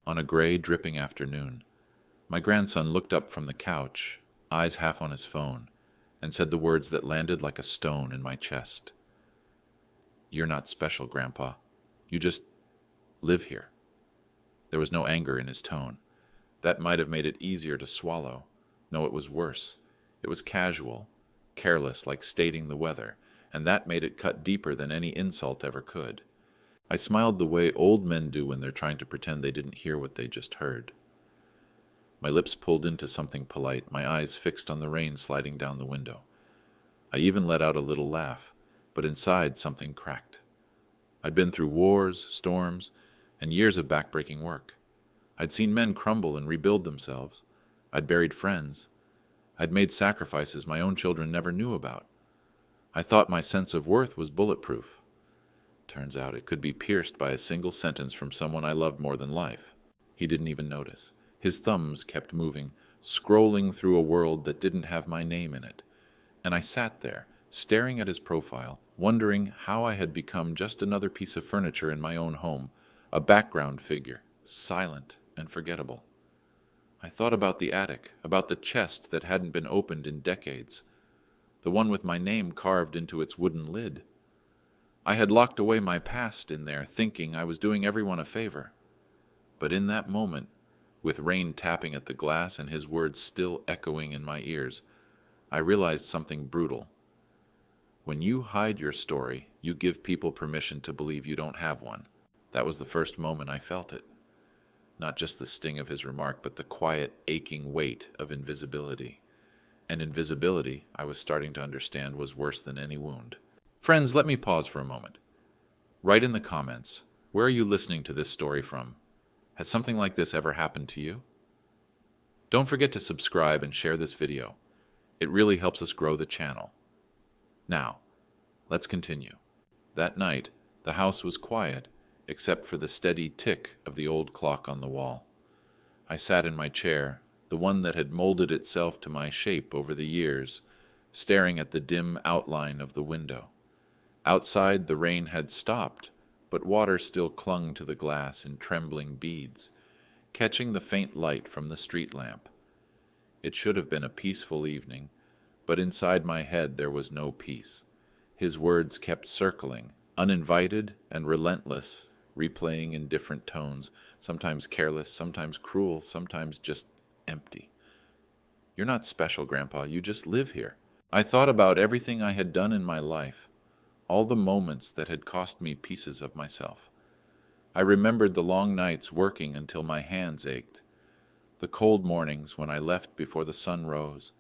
On a gray, dripping afternoon, my grandson looked up from the couch, eyes half on his phone, and said the words that landed like a stone in my chest. "You're not special, Grandpa. You just live here." There was no anger in his tone. That might have made it easier to swallow. No, it was worse. It was casual, careless, like stating the weather, and that made it cut deeper than any insult ever could. I smiled the way old men do when they're trying to pretend they didn't hear what they just heard. My lips pulled into something polite, my eyes fixed on the rain sliding down the window. I even let out a little laugh, but inside something cracked. I'd been through wars, storms, and years of backbreaking work. I'd seen men crumble and rebuild themselves. I'd buried friends. I'd made sacrifices my own children never knew about. I thought my sense of worth was bulletproof. Turns out it could be pierced by a single sentence from someone I loved more than life. He didn't even notice. His thumbs kept moving, scrolling through a world that didn't have my name in it. And I sat there, staring at his profile, wondering how I had become just another piece of furniture in my own home, a background figure, silent and forgettable. I thought about the attic, about the chest that hadn't been opened in decades, the one with my name carved into its wooden lid. I had locked away my past in there, thinking I was doing everyone a favor. But in that moment, with rain tapping at the glass and his words still echoing in my ears, I realized something brutal. When you hide your story, you give people permission to believe you don't have one. That was the first moment I felt it. Not just the sting of his remark, but the quiet, aching weight of invisibility. And invisibility, I was starting to understand, was worse than any wound. Friends, let me pause for a moment. Write in the comments, where are you listening to this story from? Has something like this ever happened to you? Don't forget to subscribe and share this video. It really helps us grow the channel. Now, let's continue. That night, the house was quiet, except for the steady tick of the old clock on the wall. I sat in my chair, the one that had molded itself to my shape over the years, staring at the dim outline of the window. Outside, the rain had stopped, but water still clung to the glass in trembling beads, catching the faint light from the street lamp. It should have been a peaceful evening, but inside my head there was no peace. His words kept circling, uninvited and relentless, replaying in different tones, sometimes careless, sometimes cruel, sometimes just empty. "You're not special, Grandpa. You just live here." I thought about everything I had done in my life, all the moments that had cost me pieces of myself. I remembered the long nights working until my hands ached, the cold mornings when I left before the sun rose,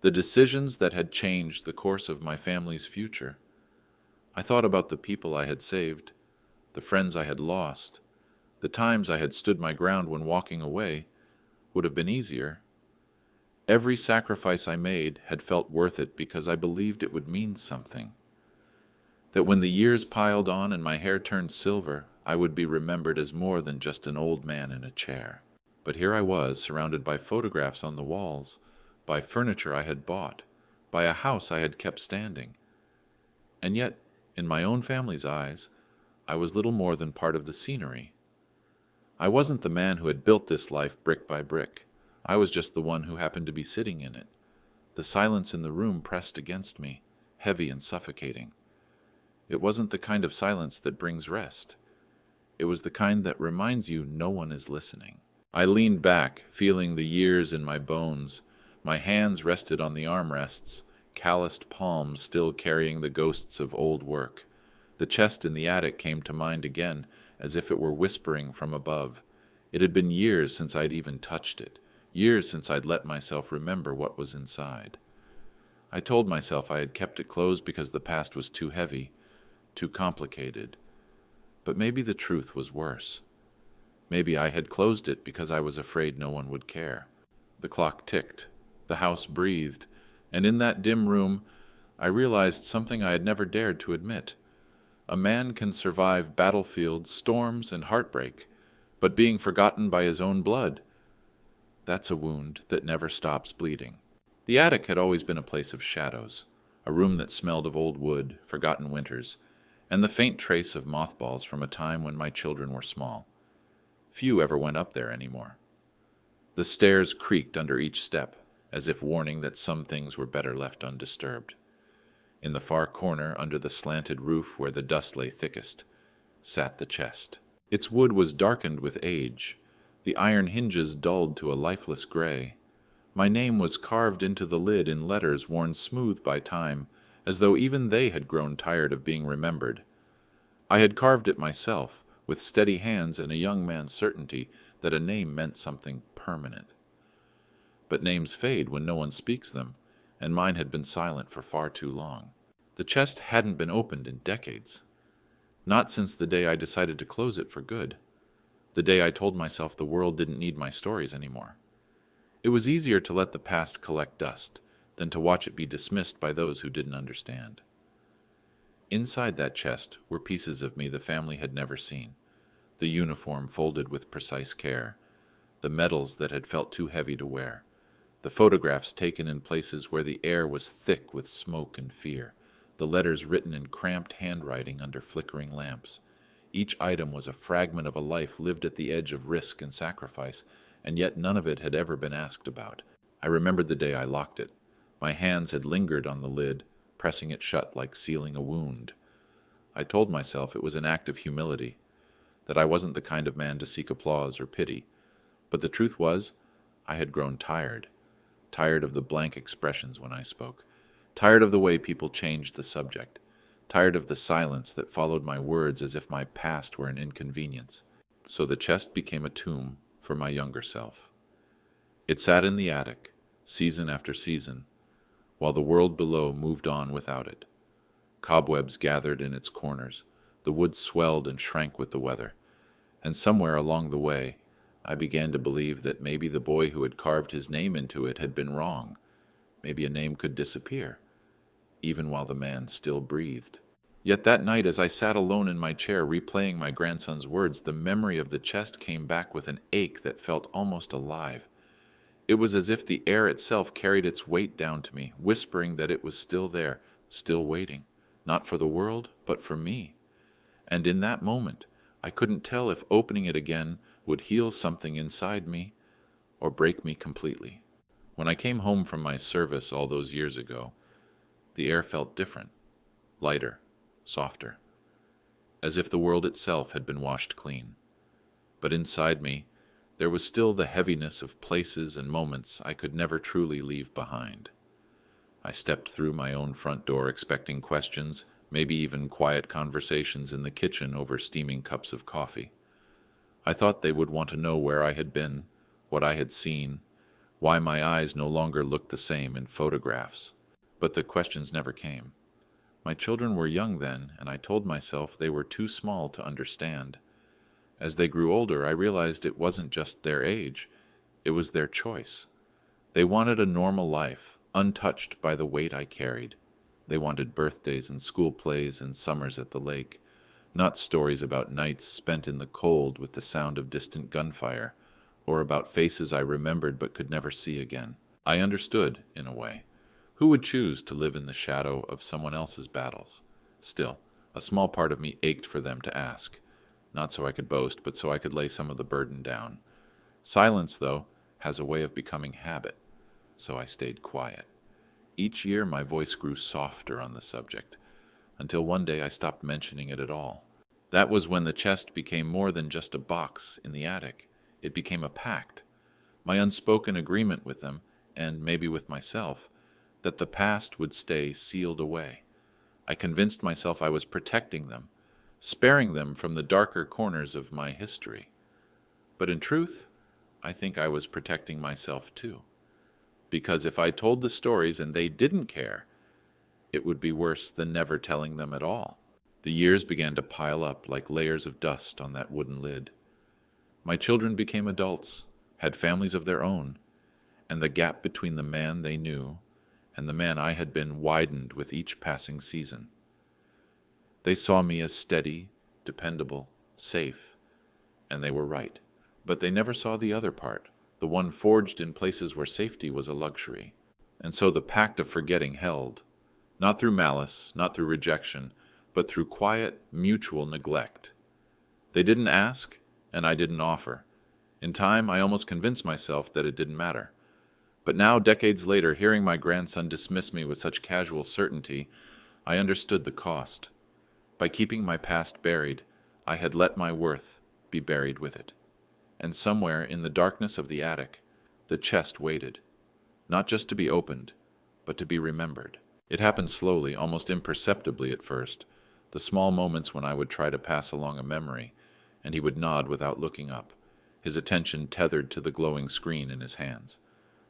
the decisions that had changed the course of my family's future. I thought about the people I had saved, the friends I had lost, the times I had stood my ground when walking away would have been easier. Every sacrifice I made had felt worth it because I believed it would mean something. That when the years piled on and my hair turned silver, I would be remembered as more than just an old man in a chair. But here I was, surrounded by photographs on the walls, by furniture I had bought, by a house I had kept standing. And yet, in my own family's eyes, I was little more than part of the scenery. I wasn't the man who had built this life brick by brick. I was just the one who happened to be sitting in it. The silence in the room pressed against me, heavy and suffocating. It wasn't the kind of silence that brings rest. It was the kind that reminds you no one is listening. I leaned back, feeling the years in my bones. My hands rested on the armrests, calloused palms still carrying the ghosts of old work. The chest in the attic came to mind again, as if it were whispering from above. It had been years since I'd even touched it, years since I'd let myself remember what was inside. I told myself I had kept it closed because the past was too heavy, too complicated. But maybe the truth was worse. Maybe I had closed it because I was afraid no one would care. The clock ticked, the house breathed, and in that dim room I realized something I had never dared to admit. A man can survive battlefields, storms, and heartbreak, but being forgotten by his own blood, that's a wound that never stops bleeding. The attic had always been a place of shadows, a room that smelled of old wood, forgotten winters, and the faint trace of mothballs from a time when my children were small. Few ever went up there anymore. The stairs creaked under each step, as if warning that some things were better left undisturbed. In the far corner, under the slanted roof where the dust lay thickest, sat the chest. Its wood was darkened with age, the iron hinges dulled to a lifeless gray. My name was carved into the lid in letters worn smooth by time, as though even they had grown tired of being remembered. I had carved it myself, with steady hands and a young man's certainty that a name meant something permanent. But names fade when no one speaks them, and mine had been silent for far too long. The chest hadn't been opened in decades. Not since the day I decided to close it for good. The day I told myself the world didn't need my stories anymore. It was easier to let the past collect dust than to watch it be dismissed by those who didn't understand. Inside that chest were pieces of me the family had never seen. The uniform folded with precise care, the medals that had felt too heavy to wear, the photographs taken in places where the air was thick with smoke and fear, the letters written in cramped handwriting under flickering lamps. Each item was a fragment of a life lived at the edge of risk and sacrifice, and yet none of it had ever been asked about. I remembered the day I locked it. My hands had lingered on the lid, pressing it shut like sealing a wound. I told myself it was an act of humility, that I wasn't the kind of man to seek applause or pity. But the truth was, I had grown tired of the blank expressions when I spoke, tired of the way people changed the subject, tired of the silence that followed my words as if my past were an inconvenience. So the chest became a tomb for my younger self. It sat in the attic, season after season, while the world below moved on without it. Cobwebs gathered in its corners, the wood swelled and shrank with the weather, and somewhere along the way, I began to believe that maybe the boy who had carved his name into it had been wrong. Maybe a name could disappear, even while the man still breathed. Yet that night, as I sat alone in my chair replaying my grandson's words, the memory of the chest came back with an ache that felt almost alive. It was as if the air itself carried its weight down to me, whispering that it was still there, still waiting, not for the world, but for me. And in that moment, I couldn't tell if opening it again would heal something inside me or break me completely. When I came home from my service all those years ago, the air felt different, lighter, softer, as if the world itself had been washed clean. But inside me, there was still the heaviness of places and moments I could never truly leave behind. I stepped through my own front door expecting questions, maybe even quiet conversations in the kitchen over steaming cups of coffee. I thought they would want to know where I had been, what I had seen, why my eyes no longer looked the same in photographs. But the questions never came. My children were young then, and I told myself they were too small to understand. As they grew older, I realized it wasn't just their age, it was their choice. They wanted a normal life, untouched by the weight I carried. They wanted birthdays and school plays and summers at the lake, not stories about nights spent in the cold with the sound of distant gunfire, or about faces I remembered but could never see again. I understood, in a way. Who would choose to live in the shadow of someone else's battles? Still, a small part of me ached for them to ask, not so I could boast, but so I could lay some of the burden down. Silence, though, has a way of becoming habit, so I stayed quiet. Each year my voice grew softer on the subject, until one day I stopped mentioning it at all. That was when the chest became more than just a box in the attic. It became a pact, my unspoken agreement with them, and maybe with myself, that the past would stay sealed away. I convinced myself I was protecting them, sparing them from the darker corners of my history. But in truth, I think I was protecting myself too. Because if I told the stories and they didn't care, it would be worse than never telling them at all. The years began to pile up like layers of dust on that wooden lid. My children became adults, had families of their own, and the gap between the man they knew and the man I had been widened with each passing season. They saw me as steady, dependable, safe, and they were right. But they never saw the other part, the one forged in places where safety was a luxury. And so the pact of forgetting held, not through malice, not through rejection, but through quiet, mutual neglect. They didn't ask, and I didn't offer, In time, I almost convinced myself that it didn't matter. But now, decades later, hearing my grandson dismiss me with such casual certainty, I understood the cost. By keeping my past buried, I had let my worth be buried with it. And somewhere in the darkness of the attic, the chest waited, not just to be opened, but to be remembered. It happened slowly, almost imperceptibly at first, the small moments when I would try to pass along a memory, and he would nod without looking up, his attention tethered to the glowing screen in his hands.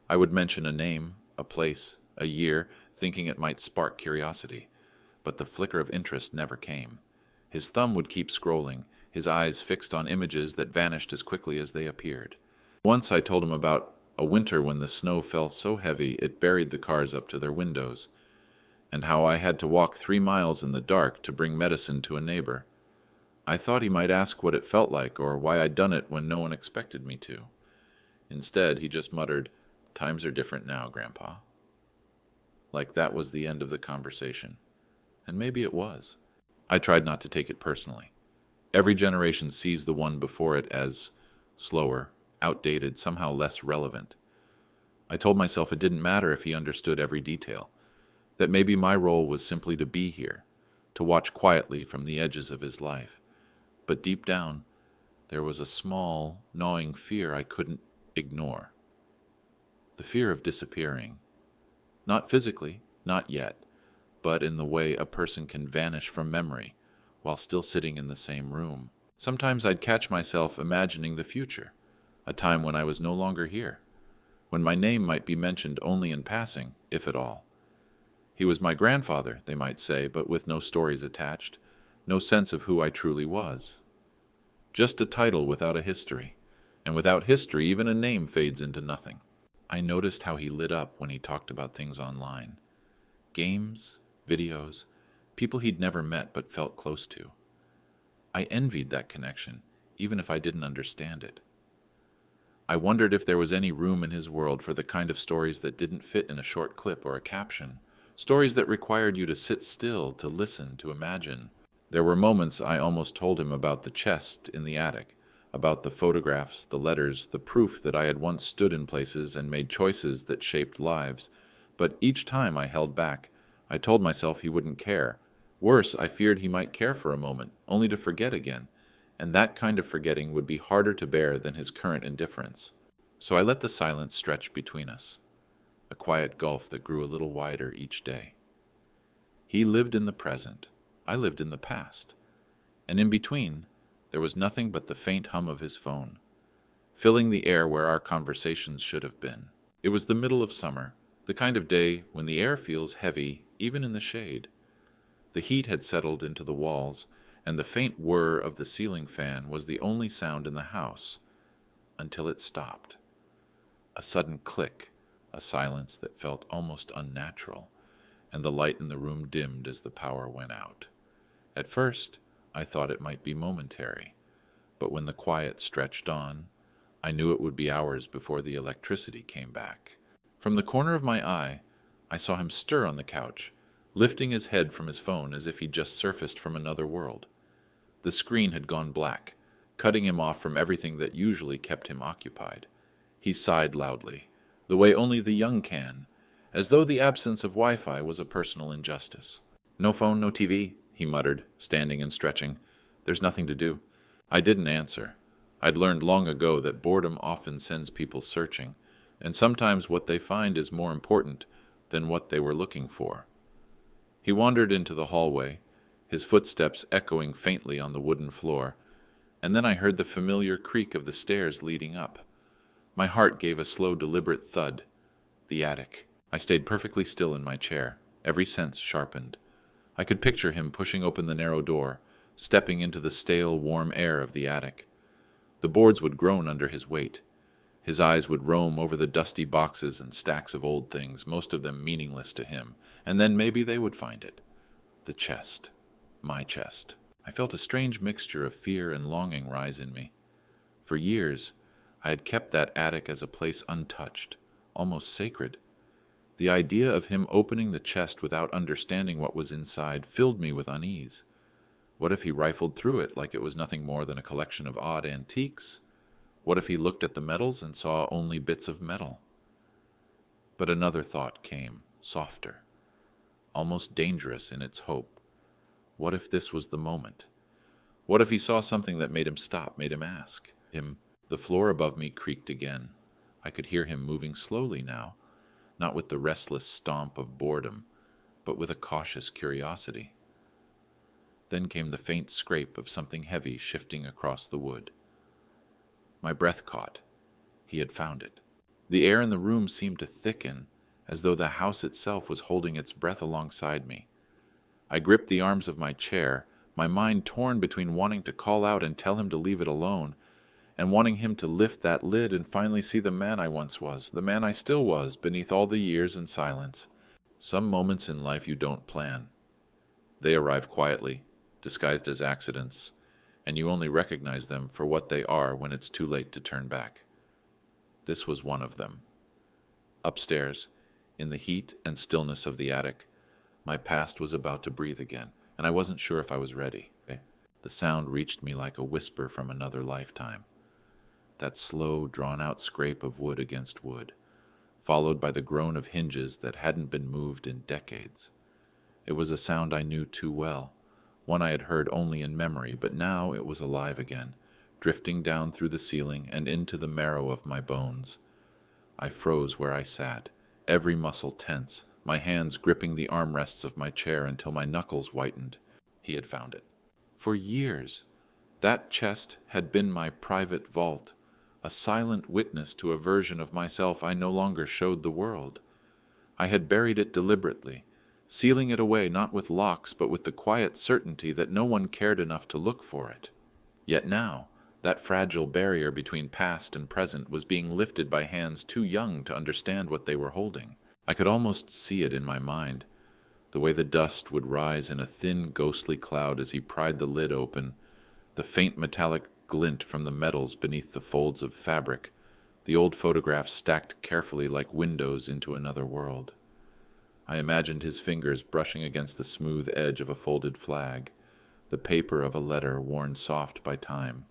I would mention a name, a place, a year, thinking it might spark curiosity, but the flicker of interest never came. His thumb would keep scrolling, his eyes fixed on images that vanished as quickly as they appeared. Once I told him about a winter when the snow fell so heavy it buried the cars up to their windows, and how I had to walk 3 miles in the dark to bring medicine to a neighbor. I thought he might ask what it felt like or why I'd done it when no one expected me to. Instead, he just muttered, "Times are different now, Grandpa." Like that was the end of the conversation. And maybe it was. I tried not to take it personally. Every generation sees the one before it as slower, outdated, somehow less relevant. I told myself it didn't matter if he understood every detail, that maybe my role was simply to be here, to watch quietly from the edges of his life. But deep down, there was a small, gnawing fear I couldn't ignore. The fear of disappearing. Not physically, not yet, but in the way a person can vanish from memory while still sitting in the same room. Sometimes I'd catch myself imagining the future, a time when I was no longer here, when my name might be mentioned only in passing, if at all. He was my grandfather, they might say, but with no stories attached, no sense of who I truly was. Just a title without a history, and without history even a name fades into nothing. I noticed how he lit up when he talked about things online. Games, videos, people he'd never met but felt close to. I envied that connection, even if I didn't understand it. I wondered if there was any room in his world for the kind of stories that didn't fit in a short clip or a caption, stories that required you to sit still, to listen, to imagine. There were moments I almost told him about the chest in the attic, about the photographs, the letters, the proof that I had once stood in places and made choices that shaped lives. But each time I held back, I told myself he wouldn't care. Worse, I feared he might care for a moment, only to forget again, and that kind of forgetting would be harder to bear than his current indifference. So I let the silence stretch between us, a quiet gulf that grew a little wider each day. He lived in the present, I lived in the past, and in between, there was nothing but the faint hum of his phone, filling the air where our conversations should have been. It was the middle of summer, the kind of day when the air feels heavy even in the shade. The heat had settled into the walls, and the faint whir of the ceiling fan was the only sound in the house, until it stopped. A sudden click, a silence that felt almost unnatural, and the light in the room dimmed as the power went out. At first, I thought it might be momentary, but when the quiet stretched on, I knew it would be hours before the electricity came back. From the corner of my eye, I saw him stir on the couch, lifting his head from his phone as if he'd just surfaced from another world. The screen had gone black, cutting him off from everything that usually kept him occupied. He sighed loudly, the way only the young can, as though the absence of Wi-Fi was a personal injustice. "No phone, no TV," he muttered, standing and stretching. "There's nothing to do." I didn't answer. I'd learned long ago that boredom often sends people searching, and sometimes what they find is more important than what they were looking for. He wandered into the hallway, his footsteps echoing faintly on the wooden floor, and then I heard the familiar creak of the stairs leading up. My heart gave a slow, deliberate thud. The attic. I stayed perfectly still in my chair, every sense sharpened. I could picture him pushing open the narrow door, stepping into the stale, warm air of the attic. The boards would groan under his weight. His eyes would roam over the dusty boxes and stacks of old things, most of them meaningless to him, and then maybe they would find it. The chest. My chest. I felt a strange mixture of fear and longing rise in me. For years, I had kept that attic as a place untouched, almost sacred. The idea of him opening the chest without understanding what was inside filled me with unease. What if he rifled through it like it was nothing more than a collection of odd antiques? What if he looked at the metals and saw only bits of metal? But another thought came, softer, almost dangerous in its hope. What if this was the moment? What if he saw something that made him stop, made him ask? The floor above me creaked again. I could hear him moving slowly now, not with the restless stomp of boredom, but with a cautious curiosity. Then came the faint scrape of something heavy shifting across the wood. My breath caught. He had found it. The air in the room seemed to thicken, as though the house itself was holding its breath alongside me. I gripped the arms of my chair, my mind torn between wanting to call out and tell him to leave it alone, and wanting him to lift that lid and finally see the man I once was, the man I still was, beneath all the years and silence. Some moments in life you don't plan. They arrive quietly, disguised as accidents, and you only recognize them for what they are when it's too late to turn back. This was one of them. Upstairs, in the heat and stillness of the attic, my past was about to breathe again, and I wasn't sure if I was ready. The sound reached me like a whisper from another lifetime. That slow, drawn-out scrape of wood against wood, followed by the groan of hinges that hadn't been moved in decades. It was a sound I knew too well, one I had heard only in memory, but now it was alive again, drifting down through the ceiling and into the marrow of my bones. I froze where I sat, every muscle tense, my hands gripping the armrests of my chair until my knuckles whitened. He had found it. For years, that chest had been my private vault, a silent witness to a version of myself I no longer showed the world. I had buried it deliberately, sealing it away not with locks but with the quiet certainty that no one cared enough to look for it. Yet now, that fragile barrier between past and present was being lifted by hands too young to understand what they were holding. I could almost see it in my mind, the way the dust would rise in a thin, ghostly cloud as he pried the lid open, the faint metallic glint from the metals beneath the folds of fabric, the old photographs stacked carefully like windows into another world. I imagined his fingers brushing against the smooth edge of a folded flag, the paper of a letter worn soft by time,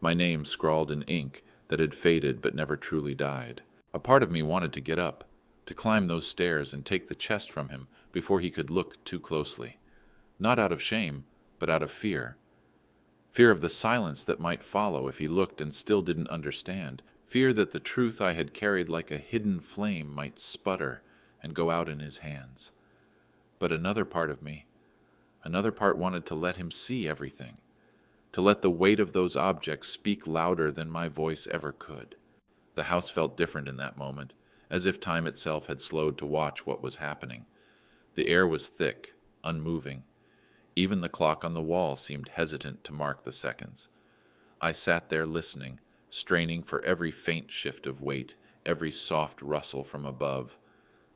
my name scrawled in ink that had faded but never truly died. A part of me wanted to get up, to climb those stairs and take the chest from him before he could look too closely, not out of shame, but out of fear. Fear of the silence that might follow if he looked and still didn't understand, fear that the truth I had carried like a hidden flame might sputter and go out in his hands. But another part of me, another part wanted to let him see everything, to let the weight of those objects speak louder than my voice ever could. The house felt different in that moment, as if time itself had slowed to watch what was happening. The air was thick, unmoving. Even the clock on the wall seemed hesitant to mark the seconds. I sat there listening, straining for every faint shift of weight, every soft rustle from above.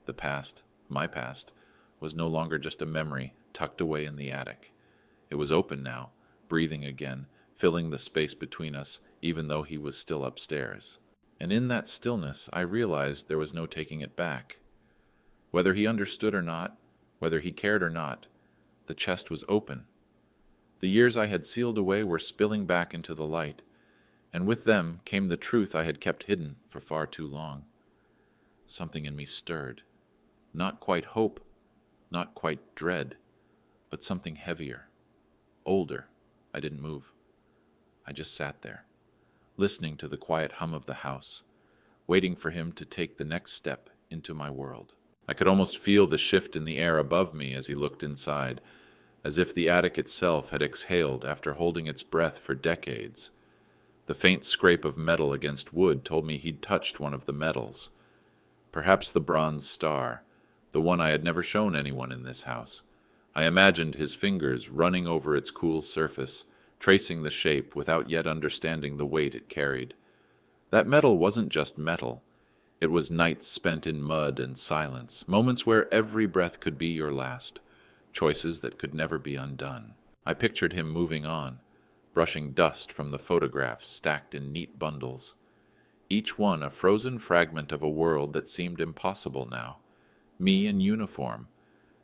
The past, my past, was no longer just a memory tucked away in the attic. It was open now, breathing again, filling the space between us, even though he was still upstairs. And in that stillness, I realized there was no taking it back. Whether he understood or not, whether he cared or not, the chest was open. The years I had sealed away were spilling back into the light, and with them came the truth I had kept hidden for far too long. Something in me stirred. Not quite hope, not quite dread, but something heavier, older. I didn't move. I just sat there, listening to the quiet hum of the house, waiting for him to take the next step into my world. I could almost feel the shift in the air above me as he looked inside, as if the attic itself had exhaled after holding its breath for decades. The faint scrape of metal against wood told me he'd touched one of the metals. Perhaps the bronze star, the one I had never shown anyone in this house. I imagined his fingers running over its cool surface, tracing the shape without yet understanding the weight it carried. That metal wasn't just metal. It was nights spent in mud and silence, moments where every breath could be your last, choices that could never be undone. I pictured him moving on, brushing dust from the photographs stacked in neat bundles, each one a frozen fragment of a world that seemed impossible now. Me in uniform,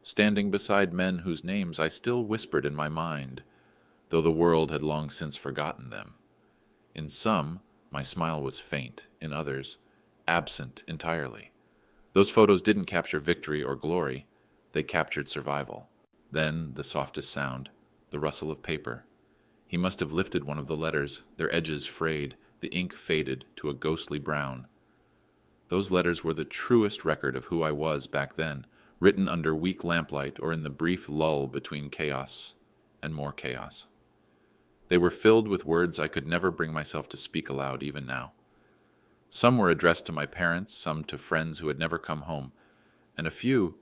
standing beside men whose names I still whispered in my mind, though the world had long since forgotten them. In some, My smile was faint, in others, absent entirely. Those photos didn't capture victory or glory, they captured survival. Then, the softest sound, the rustle of paper. He must have lifted one of the letters, their edges frayed, the ink faded to a ghostly brown. Those letters were the truest record of who I was back then, written under weak lamplight or in the brief lull between chaos and more chaos. They were filled with words I could never bring myself to speak aloud even now. Some were addressed to my parents, some to friends who had never come home, and a few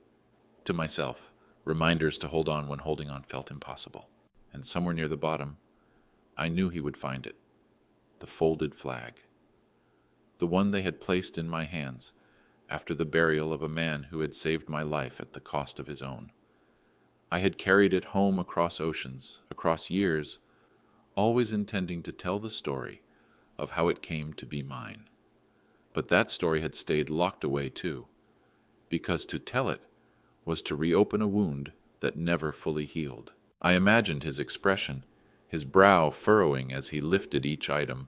to myself, reminders to hold on when holding on felt impossible. And somewhere near the bottom, I knew he would find it, the folded flag, the one they had placed in my hands after the burial of a man who had saved my life at the cost of his own. I had carried it home across oceans, across years, always intending to tell the story of how it came to be mine. But that story had stayed locked away too, because to tell it was to reopen a wound that never fully healed. I imagined his expression, his brow furrowing as he lifted each item,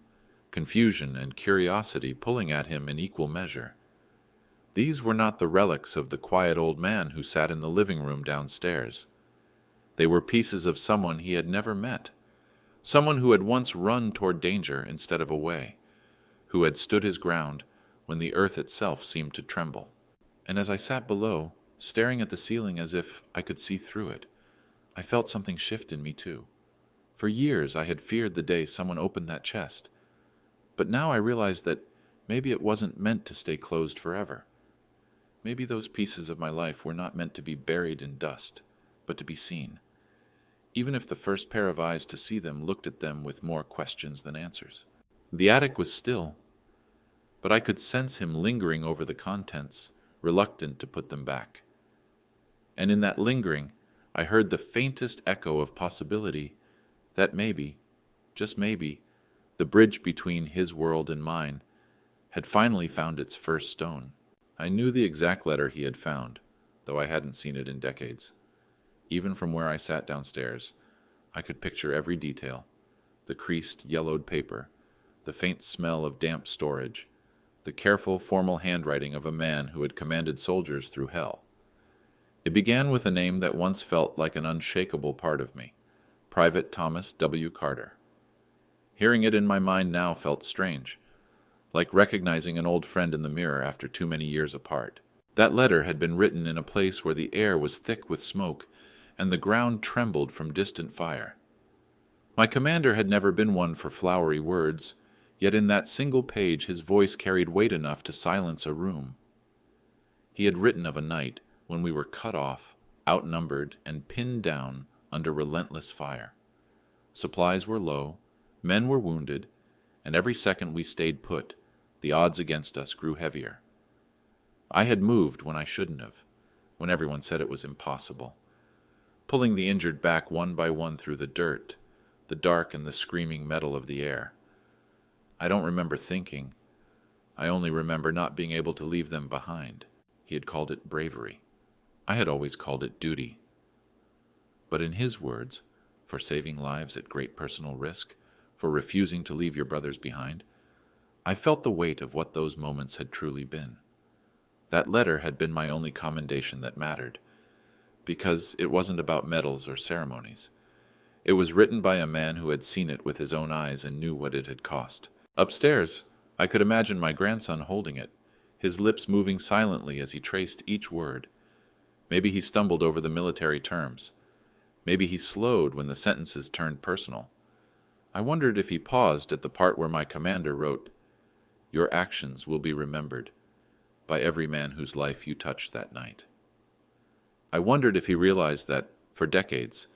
confusion and curiosity pulling at him in equal measure. These were not the relics of the quiet old man who sat in the living room downstairs. They were pieces of someone he had never met, someone who had once run toward danger instead of away, who had stood his ground when the earth itself seemed to tremble. And as I sat below, staring at the ceiling as if I could see through it, I felt something shift in me too. For years I had feared the day someone opened that chest, but now I realized that maybe it wasn't meant to stay closed forever. Maybe those pieces of my life were not meant to be buried in dust, but to be seen, even if the first pair of eyes to see them looked at them with more questions than answers. The attic was still, but I could sense him lingering over the contents, reluctant to put them back. And in that lingering, I heard the faintest echo of possibility that maybe, just maybe, the bridge between his world and mine had finally found its first stone. I knew the exact letter he had found, though I hadn't seen it in decades. Even from where I sat downstairs, I could picture every detail: the creased, yellowed paper, the faint smell of damp storage, the careful, formal handwriting of a man who had commanded soldiers through hell. It began with a name that once felt like an unshakable part of me: Private Thomas W. Carter. Hearing it in my mind now felt strange, like recognizing an old friend in the mirror after too many years apart. That letter had been written in a place where the air was thick with smoke and the ground trembled from distant fire. My commander had never been one for flowery words, yet in that single page his voice carried weight enough to silence a room. He had written of a night when we were cut off, outnumbered, and pinned down under relentless fire. Supplies were low, men were wounded, and every second we stayed put, the odds against us grew heavier. I had moved when I shouldn't have, when everyone said it was impossible, pulling the injured back one by one through the dirt, the dark and the screaming metal of the air. I don't remember thinking. I only remember not being able to leave them behind. He had called it bravery. I had always called it duty. But in his words, for saving lives at great personal risk, for refusing to leave your brothers behind, I felt the weight of what those moments had truly been. That letter had been my only commendation that mattered, because it wasn't about medals or ceremonies. It was written by a man who had seen it with his own eyes and knew what it had cost. Upstairs, I could imagine my grandson holding it, his lips moving silently as he traced each word. Maybe he stumbled over the military terms. Maybe he slowed when the sentences turned personal. I wondered if he paused at the part where my commander wrote, "Your actions will be remembered by every man whose life you touched that night." I wondered if he realized that, for decades,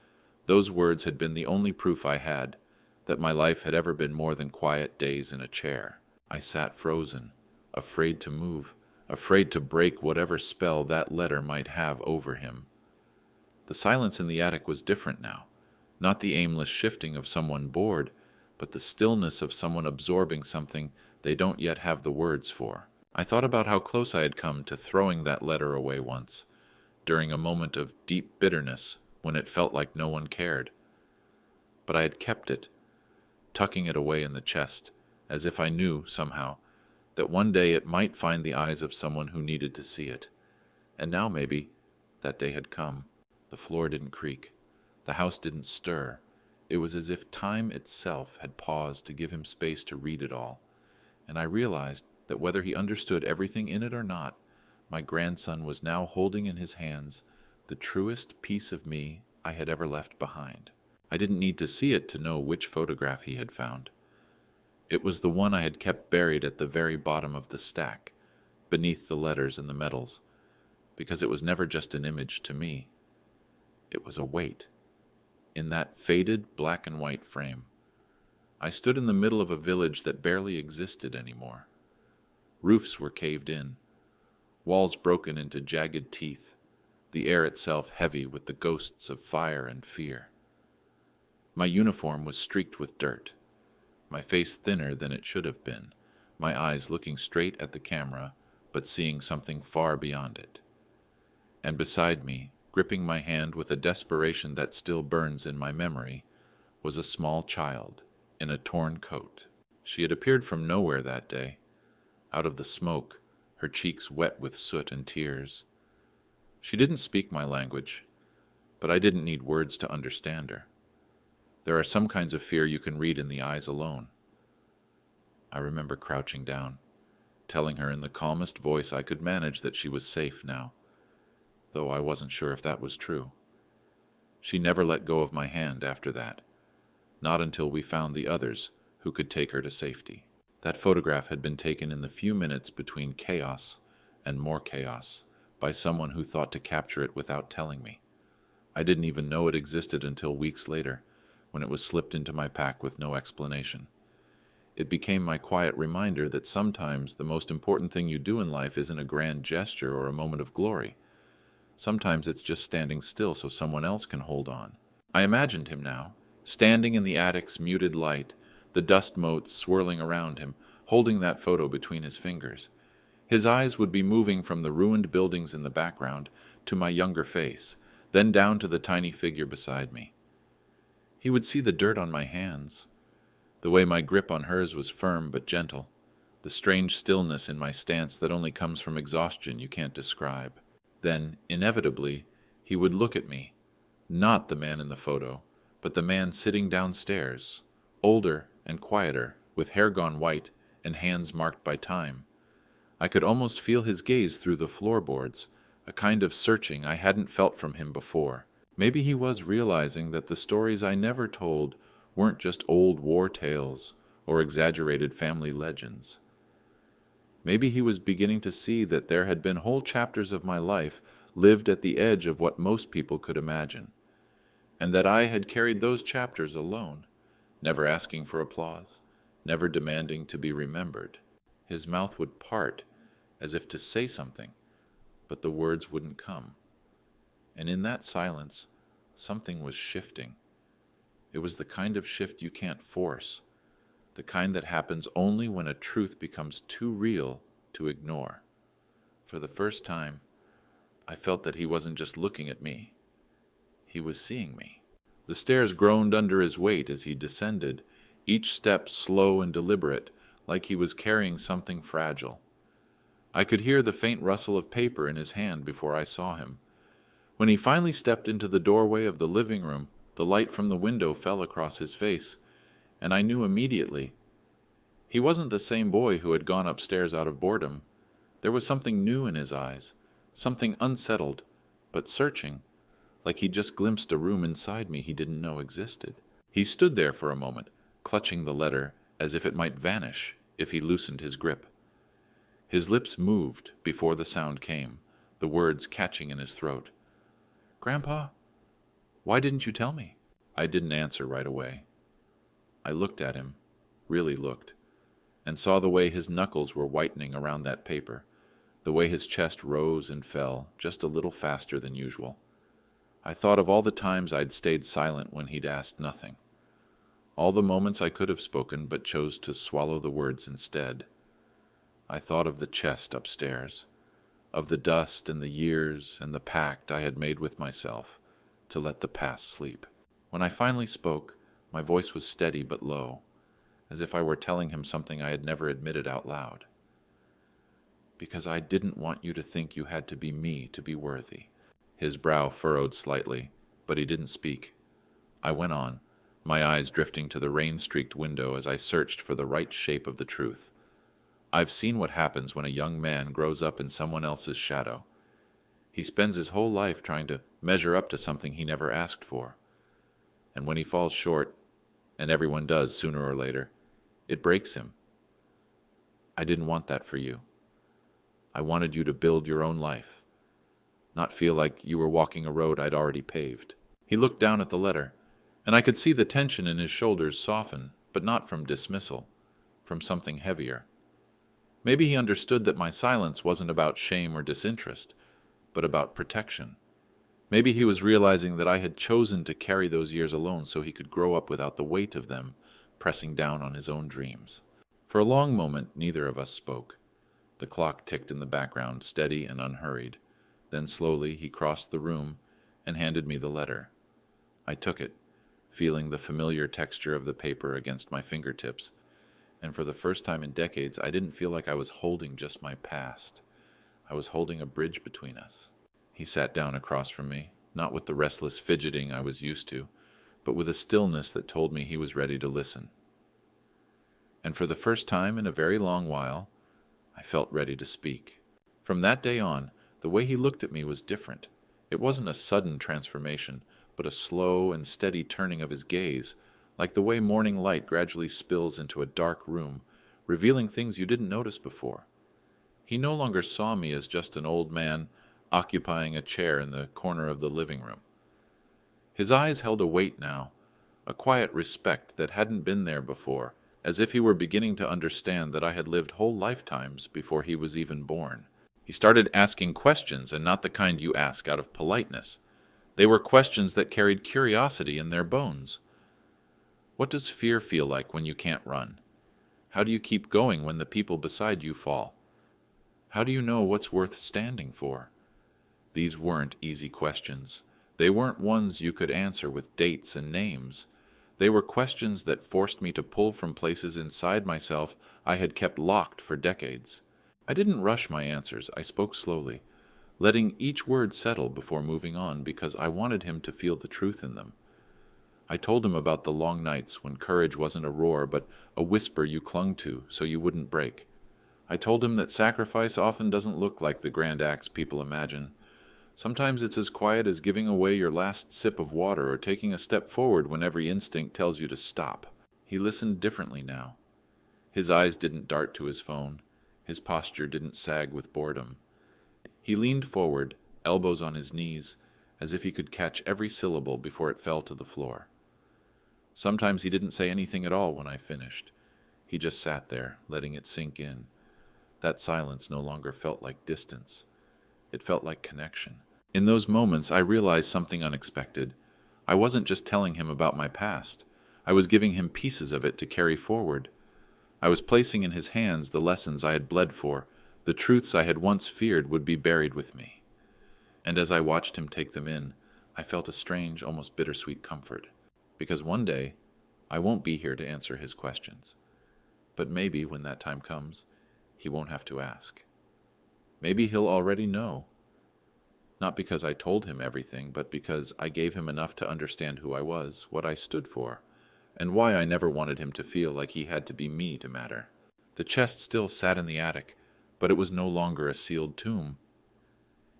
those words had been the only proof I had that my life had ever been more than quiet days in a chair. I sat frozen, afraid to move, afraid to break whatever spell that letter might have over him. The silence in the attic was different now, not the aimless shifting of someone bored, but the stillness of someone absorbing something they don't yet have the words for. I thought about how close I had come to throwing that letter away once, during a moment of deep bitterness when it felt like no one cared. But I had kept it, tucking it away in the chest, as if I knew, somehow, that one day it might find the eyes of someone who needed to see it. And now, maybe, that day had come. The floor didn't creak. The house didn't stir. It was as if time itself had paused to give him space to read it all. And I realized that whether he understood everything in it or not, my grandson was now holding in his hands the truest piece of me I had ever left behind. I didn't need to see it to know which photograph he had found. It was the one I had kept buried at the very bottom of the stack, beneath the letters and the medals, because it was never just an image to me. It was a weight. In that faded black and white frame, I stood in the middle of a village that barely existed anymore. Roofs were caved in, walls broken into jagged teeth, the air itself heavy with the ghosts of fire and fear. My uniform was streaked with dirt, my face thinner than it should have been, my eyes looking straight at the camera, but seeing something far beyond it. And beside me, gripping my hand with a desperation that still burns in my memory, was a small child in a torn coat. She had appeared from nowhere that day, out of the smoke, her cheeks wet with soot and tears. She didn't speak my language, but I didn't need words to understand her. There are some kinds of fear you can read in the eyes alone. I remember crouching down, telling her in the calmest voice I could manage that she was safe now, though I wasn't sure if that was true. She never let go of my hand after that, not until we found the others who could take her to safety. That photograph had been taken in the few minutes between chaos and more chaos by someone who thought to capture it without telling me. I didn't even know it existed until weeks later, when it was slipped into my pack with no explanation. It became my quiet reminder that sometimes the most important thing you do in life isn't a grand gesture or a moment of glory. Sometimes it's just standing still so someone else can hold on. I imagined him now, standing in the attic's muted light, the dust motes swirling around him, holding that photo between his fingers. His eyes would be moving from the ruined buildings in the background to my younger face, then down to the tiny figure beside me. He would see the dirt on my hands, the way my grip on hers was firm but gentle, the strange stillness in my stance that only comes from exhaustion you can't describe. Then, inevitably, he would look at me, not the man in the photo, but the man sitting downstairs, older and quieter, with hair gone white and hands marked by time. I could almost feel his gaze through the floorboards, a kind of searching I hadn't felt from him before. Maybe he was realizing that the stories I never told weren't just old war tales or exaggerated family legends. Maybe he was beginning to see that there had been whole chapters of my life lived at the edge of what most people could imagine, and that I had carried those chapters alone, never asking for applause, never demanding to be remembered. His mouth would part, as if to say something, but the words wouldn't come. And in that silence, something was shifting. It was the kind of shift you can't force, the kind that happens only when a truth becomes too real to ignore. For the first time, I felt that he wasn't just looking at me. He was seeing me. The stairs groaned under his weight as he descended, each step slow and deliberate, like he was carrying something fragile. I could hear the faint rustle of paper in his hand before I saw him. When he finally stepped into the doorway of the living room, the light from the window fell across his face, and I knew immediately. He wasn't the same boy who had gone upstairs out of boredom. There was something new in his eyes, something unsettled, but searching, like he'd just glimpsed a room inside me he didn't know existed. He stood there for a moment, clutching the letter as if it might vanish if he loosened his grip. His lips moved before the sound came, the words catching in his throat. "Grandpa, why didn't you tell me?" I didn't answer right away. I looked at him, really looked, and saw the way his knuckles were whitening around that paper, the way his chest rose and fell just a little faster than usual. I thought of all the times I'd stayed silent when he'd asked nothing, all the moments I could have spoken but chose to swallow the words instead. I thought of the chest upstairs, of the dust and the years and the pact I had made with myself to let the past sleep. When I finally spoke, my voice was steady but low, as if I were telling him something I had never admitted out loud. Because I didn't want you to think you had to be me to be worthy. His brow furrowed slightly, but he didn't speak. I went on, my eyes drifting to the rain-streaked window as I searched for the right shape of the truth. I've seen what happens when a young man grows up in someone else's shadow. He spends his whole life trying to measure up to something he never asked for. And when he falls short, and everyone does sooner or later, it breaks him. I didn't want that for you. I wanted you to build your own life, not feel like you were walking a road I'd already paved. He looked down at the letter, and I could see the tension in his shoulders soften, but not from dismissal, from something heavier. Maybe he understood that my silence wasn't about shame or disinterest, but about protection. Maybe he was realizing that I had chosen to carry those years alone so he could grow up without the weight of them pressing down on his own dreams. For a long moment, neither of us spoke. The clock ticked in the background, steady and unhurried. Then slowly he crossed the room and handed me the letter. I took it, feeling the familiar texture of the paper against my fingertips, and for the first time in decades, I didn't feel like I was holding just my past. I was holding a bridge between us. He sat down across from me, not with the restless fidgeting I was used to, but with a stillness that told me he was ready to listen. And for the first time in a very long while, I felt ready to speak. From that day on, the way he looked at me was different. It wasn't a sudden transformation, but a slow and steady turning of his gaze, like the way morning light gradually spills into a dark room, revealing things you didn't notice before. He no longer saw me as just an old man occupying a chair in the corner of the living room. His eyes held a weight now, a quiet respect that hadn't been there before, as if he were beginning to understand that I had lived whole lifetimes before he was even born. He started asking questions, and not the kind you ask out of politeness. They were questions that carried curiosity in their bones. What does fear feel like when you can't run? How do you keep going when the people beside you fall? How do you know what's worth standing for? These weren't easy questions. They weren't ones you could answer with dates and names. They were questions that forced me to pull from places inside myself I had kept locked for decades. I didn't rush my answers. I spoke slowly, letting each word settle before moving on because I wanted him to feel the truth in them. I told him about the long nights when courage wasn't a roar but a whisper you clung to so you wouldn't break. I told him that sacrifice often doesn't look like the grand acts people imagine. Sometimes it's as quiet as giving away your last sip of water or taking a step forward when every instinct tells you to stop. He listened differently now. His eyes didn't dart to his phone. His posture didn't sag with boredom. He leaned forward, elbows on his knees, as if he could catch every syllable before it fell to the floor. Sometimes he didn't say anything at all when I finished. He just sat there, letting it sink in. That silence no longer felt like distance. It felt like connection. In those moments, I realized something unexpected. I wasn't just telling him about my past. I was giving him pieces of it to carry forward. I was placing in his hands the lessons I had bled for, the truths I had once feared would be buried with me. And as I watched him take them in, I felt a strange, almost bittersweet comfort. Because one day, I won't be here to answer his questions. But maybe when that time comes, he won't have to ask. Maybe he'll already know. Not because I told him everything, but because I gave him enough to understand who I was, what I stood for, and why I never wanted him to feel like he had to be me to matter. The chest still sat in the attic, but it was no longer a sealed tomb.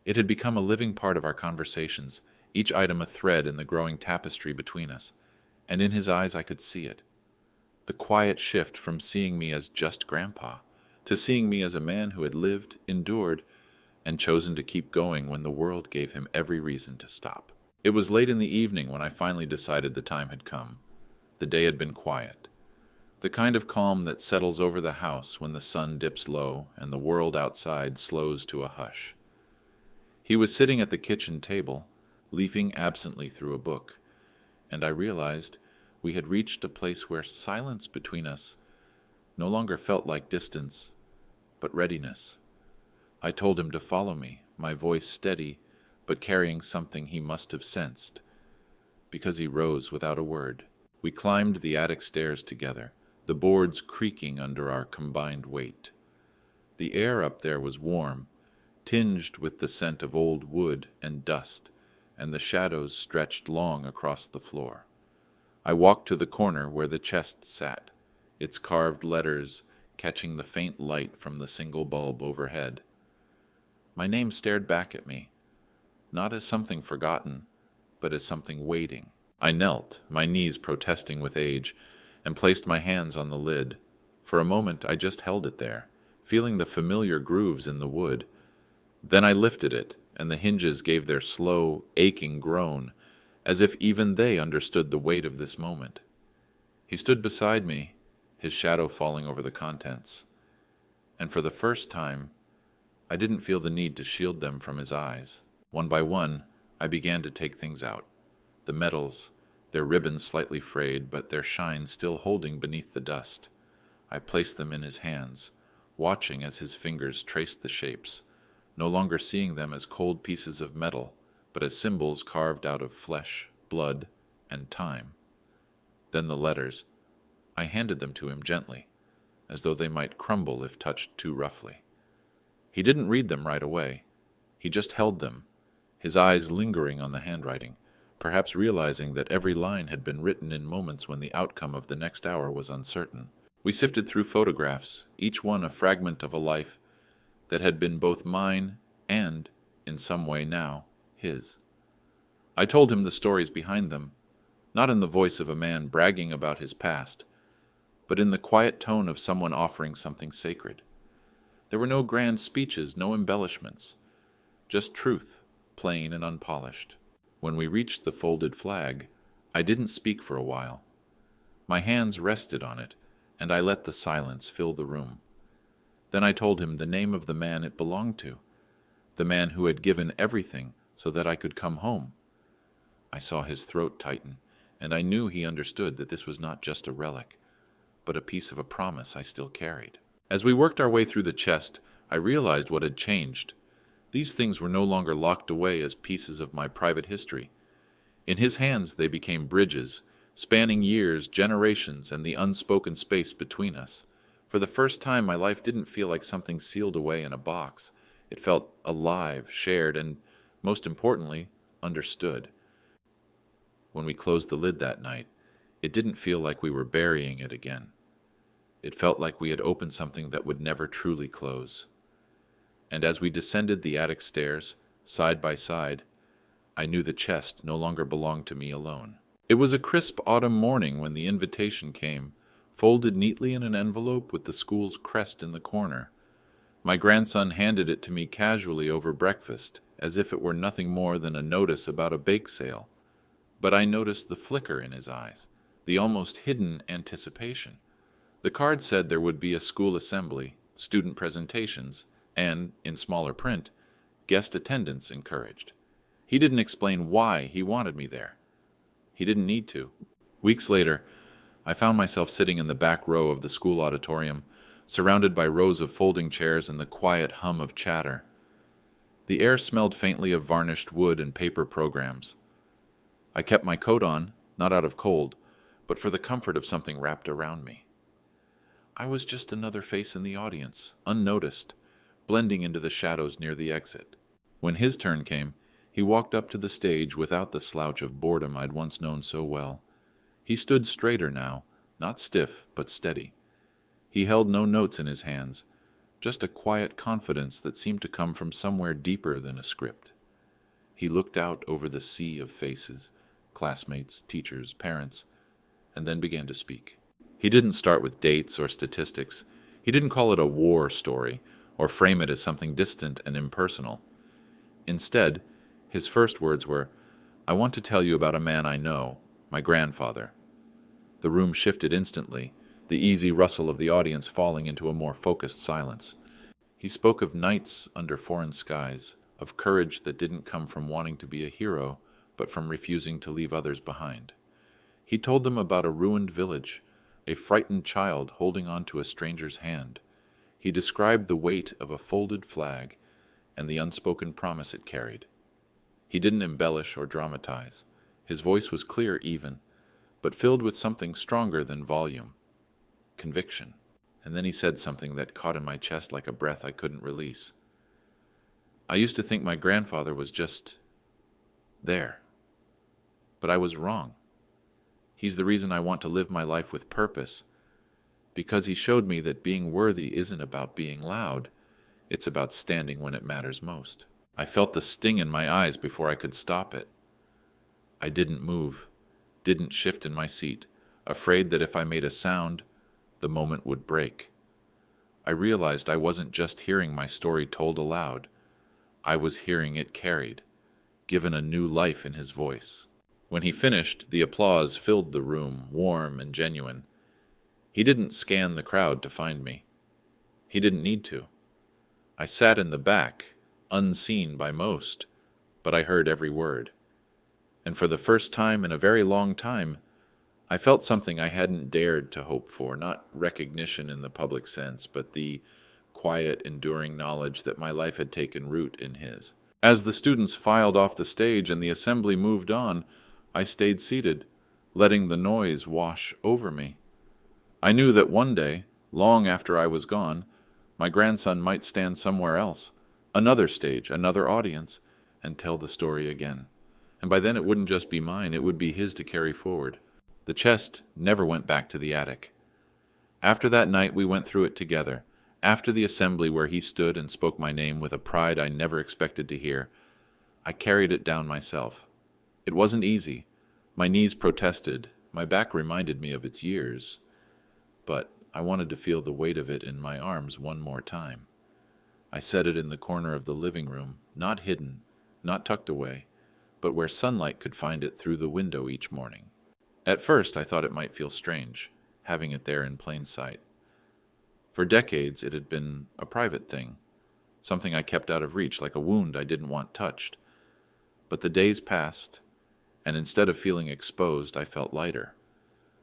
It had become a living part of our conversations, each item a thread in the growing tapestry between us, and in his eyes I could see it. The quiet shift from seeing me as just Grandpa to seeing me as a man who had lived, endured, and chosen to keep going when the world gave him every reason to stop. It was late in the evening when I finally decided the time had come. The day had been quiet. The kind of calm that settles over the house when the sun dips low and the world outside slows to a hush. He was sitting at the kitchen table, leafing absently through a book, and I realized we had reached a place where silence between us no longer felt like distance, but readiness. I told him to follow me, my voice steady, but carrying something he must have sensed, because he rose without a word. We climbed the attic stairs together, the boards creaking under our combined weight. The air up there was warm, tinged with the scent of old wood and dust, and the shadows stretched long across the floor. I walked to the corner where the chest sat, its carved letters catching the faint light from the single bulb overhead. My name stared back at me, not as something forgotten, but as something waiting. I knelt, my knees protesting with age, and placed my hands on the lid. For a moment I just held it there, feeling the familiar grooves in the wood. Then I lifted it, and the hinges gave their slow, aching groan, as if even they understood the weight of this moment. He stood beside me, his shadow falling over the contents, and for the first time, I didn't feel the need to shield them from his eyes. One by one, I began to take things out. The medals, their ribbons slightly frayed, but their shine still holding beneath the dust. I placed them in his hands, watching as his fingers traced the shapes, no longer seeing them as cold pieces of metal, but as symbols carved out of flesh, blood, and time. Then the letters. I handed them to him gently, as though they might crumble if touched too roughly. He didn't read them right away. He just held them, his eyes lingering on the handwriting, perhaps realizing that every line had been written in moments when the outcome of the next hour was uncertain. We sifted through photographs, each one a fragment of a life that had been both mine and, in some way now, his. I told him the stories behind them, not in the voice of a man bragging about his past, but in the quiet tone of someone offering something sacred. There were no grand speeches, no embellishments, just truth, plain and unpolished. When we reached the folded flag, I didn't speak for a while. My hands rested on it, and I let the silence fill the room. Then I told him the name of the man it belonged to, the man who had given everything so that I could come home. I saw his throat tighten, and I knew he understood that this was not just a relic, but a piece of a promise I still carried. As we worked our way through the chest, I realized what had changed. These things were no longer locked away as pieces of my private history. In his hands they became bridges, spanning years, generations, and the unspoken space between us. For the first time, my life didn't feel like something sealed away in a box. It felt alive, shared, and, most importantly, understood. When we closed the lid that night, it didn't feel like we were burying it again. It felt like we had opened something that would never truly close. And as we descended the attic stairs, side by side, I knew the chest no longer belonged to me alone. It was a crisp autumn morning when the invitation came, folded neatly in an envelope with the school's crest in the corner. My grandson handed it to me casually over breakfast, as if it were nothing more than a notice about a bake sale. But I noticed the flicker in his eyes, the almost hidden anticipation. The card said there would be a school assembly, student presentations, and, in smaller print, guest attendance encouraged. He didn't explain why he wanted me there. He didn't need to. Weeks later, I found myself sitting in the back row of the school auditorium, surrounded by rows of folding chairs and the quiet hum of chatter. The air smelled faintly of varnished wood and paper programs. I kept my coat on, not out of cold, but for the comfort of something wrapped around me. I was just another face in the audience, unnoticed, blending into the shadows near the exit. When his turn came, he walked up to the stage without the slouch of boredom I'd once known so well. He stood straighter now, not stiff, but steady. He held no notes in his hands, just a quiet confidence that seemed to come from somewhere deeper than a script. He looked out over the sea of faces, classmates, teachers, parents, and then began to speak. He didn't start with dates or statistics. He didn't call it a war story or frame it as something distant and impersonal. Instead, his first words were, "I want to tell you about a man I know, my grandfather." The room shifted instantly, the easy rustle of the audience falling into a more focused silence. He spoke of nights under foreign skies, of courage that didn't come from wanting to be a hero, but from refusing to leave others behind. He told them about a ruined village, a frightened child holding on to a stranger's hand. He described the weight of a folded flag and the unspoken promise it carried. He didn't embellish or dramatize. His voice was clear even, but filled with something stronger than volume, conviction. And then he said something that caught in my chest like a breath I couldn't release. I used to think my grandfather was just there, but I was wrong. He's the reason I want to live my life with purpose, because he showed me that being worthy isn't about being loud, it's about standing when it matters most. I felt the sting in my eyes before I could stop it. I didn't move, didn't shift in my seat, afraid that if I made a sound, the moment would break. I realized I wasn't just hearing my story told aloud. I was hearing it carried, given a new life in his voice. When he finished, the applause filled the room, warm and genuine. He didn't scan the crowd to find me. He didn't need to. I sat in the back, unseen by most, but I heard every word. And for the first time in a very long time, I felt something I hadn't dared to hope for, not recognition in the public sense, but the quiet, enduring knowledge that my life had taken root in his. As the students filed off the stage and the assembly moved on, I stayed seated, letting the noise wash over me. I knew that one day, long after I was gone, my grandson might stand somewhere else, another stage, another audience, and tell the story again. And by then it wouldn't just be mine, it would be his to carry forward. The chest never went back to the attic. After that night we went through it together. After the assembly where he stood and spoke my name with a pride I never expected to hear, I carried it down myself. It wasn't easy. My knees protested. My back reminded me of its years. But I wanted to feel the weight of it in my arms one more time. I set it in the corner of the living room, not hidden, not tucked away, but where sunlight could find it through the window each morning. At first I thought it might feel strange, having it there in plain sight. For decades it had been a private thing, something I kept out of reach, like a wound I didn't want touched. But the days passed, and instead of feeling exposed, I felt lighter.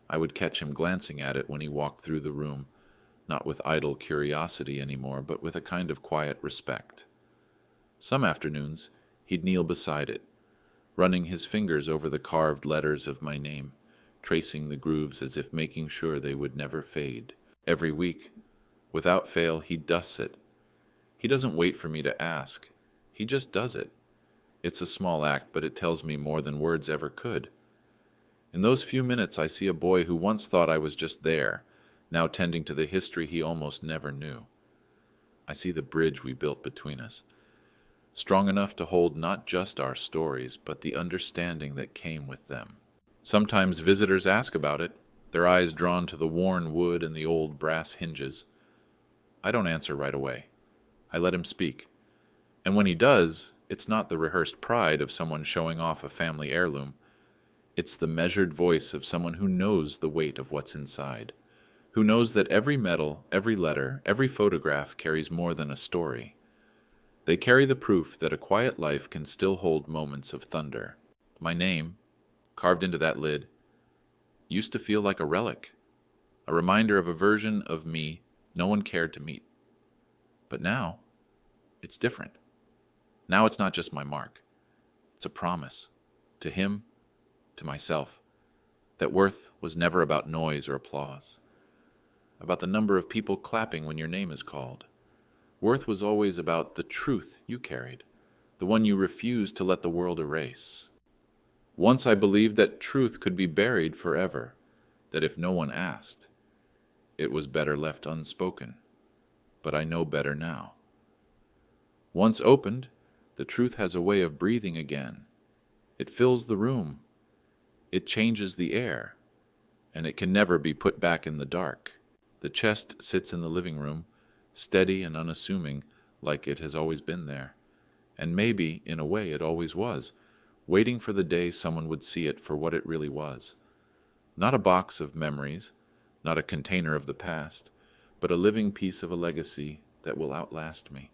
I would catch him glancing at it when he walked through the room, not with idle curiosity anymore, but with a kind of quiet respect. Some afternoons, he'd kneel beside it, running his fingers over the carved letters of my name, tracing the grooves as if making sure they would never fade. Every week, without fail, he dusts it. He doesn't wait for me to ask. He just does it. It's a small act, but it tells me more than words ever could. In those few minutes, I see a boy who once thought I was just there, now tending to the history he almost never knew. I see the bridge we built between us, strong enough to hold not just our stories, but the understanding that came with them. Sometimes visitors ask about it, their eyes drawn to the worn wood and the old brass hinges. I don't answer right away. I let him speak. And when he does, it's not the rehearsed pride of someone showing off a family heirloom. It's the measured voice of someone who knows the weight of what's inside, who knows that every medal, every letter, every photograph carries more than a story. They carry the proof that a quiet life can still hold moments of thunder. My name, carved into that lid, used to feel like a relic, a reminder of a version of me no one cared to meet. But now, it's different. Now it's not just my mark. It's a promise, to him, to myself, that worth was never about noise or applause, about the number of people clapping when your name is called. Worth was always about the truth you carried, the one you refused to let the world erase. Once I believed that truth could be buried forever, that if no one asked, it was better left unspoken. But I know better now. Once opened, the truth has a way of breathing again. It fills the room. It changes the air, and it can never be put back in the dark. The chest sits in the living room, steady and unassuming, like it has always been there. And maybe, in a way, it always was, waiting for the day someone would see it for what it really was. Not a box of memories, not a container of the past, but a living piece of a legacy that will outlast me,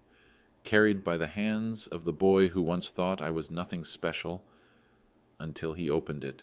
carried by the hands of the boy who once thought I was nothing special until he opened it